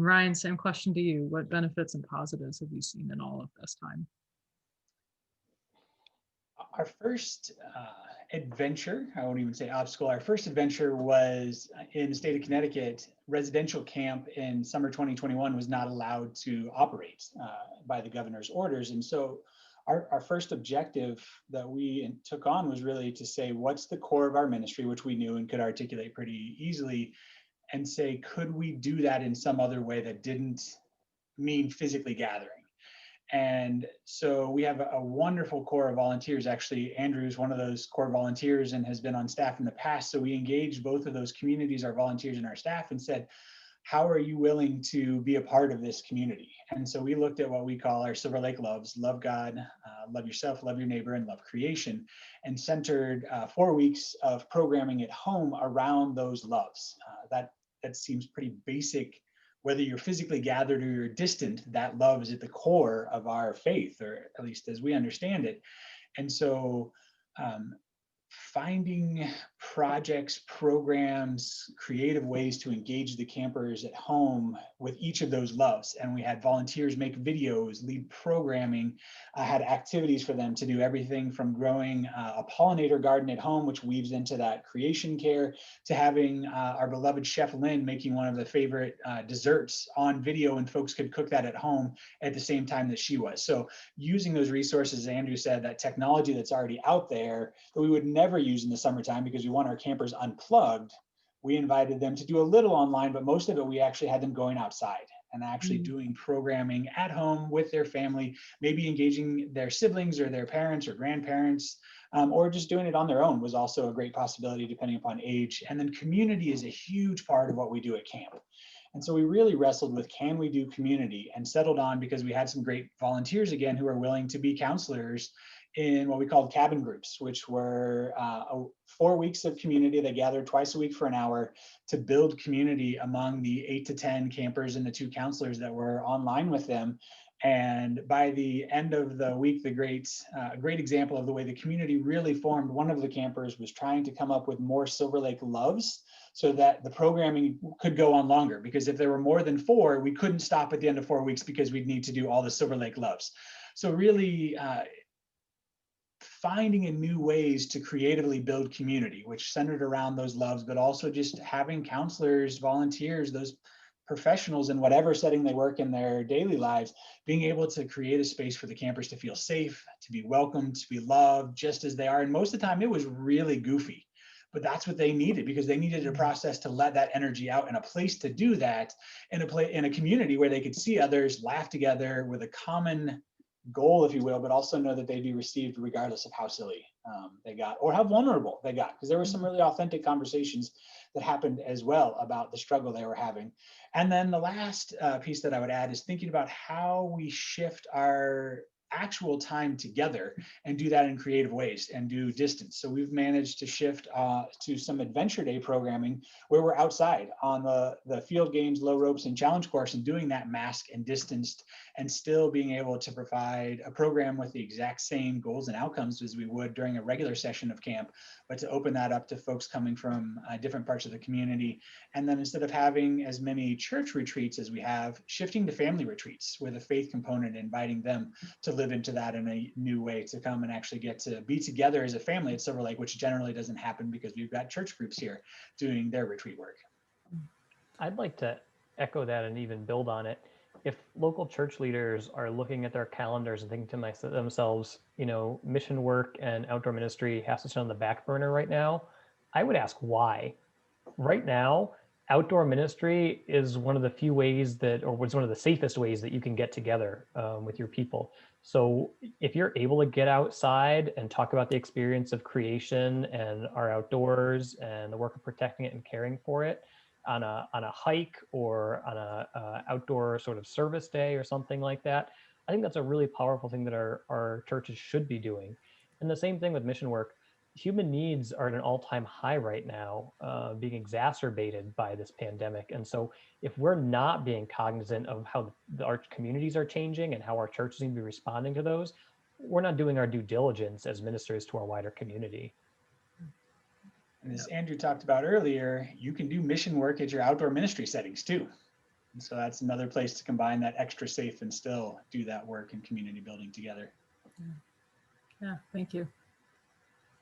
Ryan, same question to you. What benefits and positives have you seen in all of this time? Our first adventure, I won't even say obstacle, our first adventure was in the state of Connecticut. Residential camp in summer 2021 was not allowed to operate by the governor's orders. And so our first objective that we took on was really to say, what's the core of our ministry, which we knew and could articulate pretty easily, and say, could we do that in some other way that didn't mean physically gathering? And so we have a wonderful core of volunteers. Actually, Andrew is one of those core volunteers and has been on staff in the past. So we engaged both of those communities, our volunteers and our staff, and said, how are you willing to be a part of this community? And so we looked at what we call our Silver Lake loves: love God, love yourself, love your neighbor, and love creation, and centered 4 weeks of programming at home around those loves. That seems pretty basic. Whether you're physically gathered or you're distant, that love is at the core of our faith, or at least as we understand it. And so finding projects, programs, creative ways to engage the campers at home with each of those loves. And we had volunteers make videos, lead programming, had activities for them to do, everything from growing a pollinator garden at home, which weaves into that creation care, to having our beloved Chef Lynn making one of the favorite desserts on video, and folks could cook that at home at the same time that she was. So using those resources, as Andrew said, that technology that's already out there that we would never use in the summertime because we want our campers unplugged, we invited them to do a little online, but most of it we actually had them going outside and actually doing programming at home with their family, maybe engaging their siblings or their parents or grandparents, or just doing it on their own was also a great possibility depending upon age. And then community is a huge part of what we do at camp. And so we really wrestled with, can we do community, and settled on, because we had some great volunteers again who are willing to be counselors in what we called cabin groups, which were 4 weeks of community. They gathered twice a week for an hour to build community among the 8 to 10 campers and the 2 counselors that were online with them. And by the end of the week, the great example of the way the community really formed, one of the campers was trying to come up with more Silver Lake loves so that the programming could go on longer. Because if there were more than 4, we couldn't stop at the end of 4 weeks because we'd need to do all the Silver Lake loves. So really, finding in new ways to creatively build community, which centered around those loves, but also just having counselors, volunteers, those professionals in whatever setting they work in their daily lives, being able to create a space for the campers to feel safe, to be welcomed, to be loved just as they are. And most of the time it was really goofy, but that's what they needed, because they needed a process to let that energy out and a place to do that in a community where they could see others, laugh together with a common goal, if you will, but also know that they'd be received regardless of how silly they got or how vulnerable they got, because there were some really authentic conversations that happened as well about the struggle they were having. And then the last piece that I would add is thinking about how we shift our actual time together and do that in creative ways and do distance. So we've managed to shift to some adventure day programming where we're outside on the field games, low ropes, and challenge course, and doing that masked and distanced, and still being able to provide a program with the exact same goals and outcomes as we would during a regular session of camp, but to open that up to folks coming from different parts of the community. And then instead of having as many church retreats as we have, shifting to family retreats with a faith component, inviting them to live into that in a new way, to come and actually get to be together as a family at Silver Lake, which generally doesn't happen because we've got church groups here doing their retreat work. I'd like to echo that and even build on it. If local church leaders are looking at their calendars and thinking to themselves, mission work and outdoor ministry has to sit on the back burner right now, I would ask why. Right now, outdoor ministry is one of the few ways or was one of the safest ways that you can get together with your people. So if you're able to get outside and talk about the experience of creation and our outdoors and the work of protecting it and caring for it on a hike or on a outdoor sort of service day or something like that, I think that's a really powerful thing that our churches should be doing. And the same thing with mission work. Human needs are at an all-time high right now, being exacerbated by this pandemic. And so if we're not being cognizant of how our communities are changing and how our churches need to be responding to those, we're not doing our due diligence as ministers to our wider community. And as Andrew talked about earlier, you can do mission work at your outdoor ministry settings too. And so that's another place to combine that extra safe and still do that work in community building together. Yeah, thank you.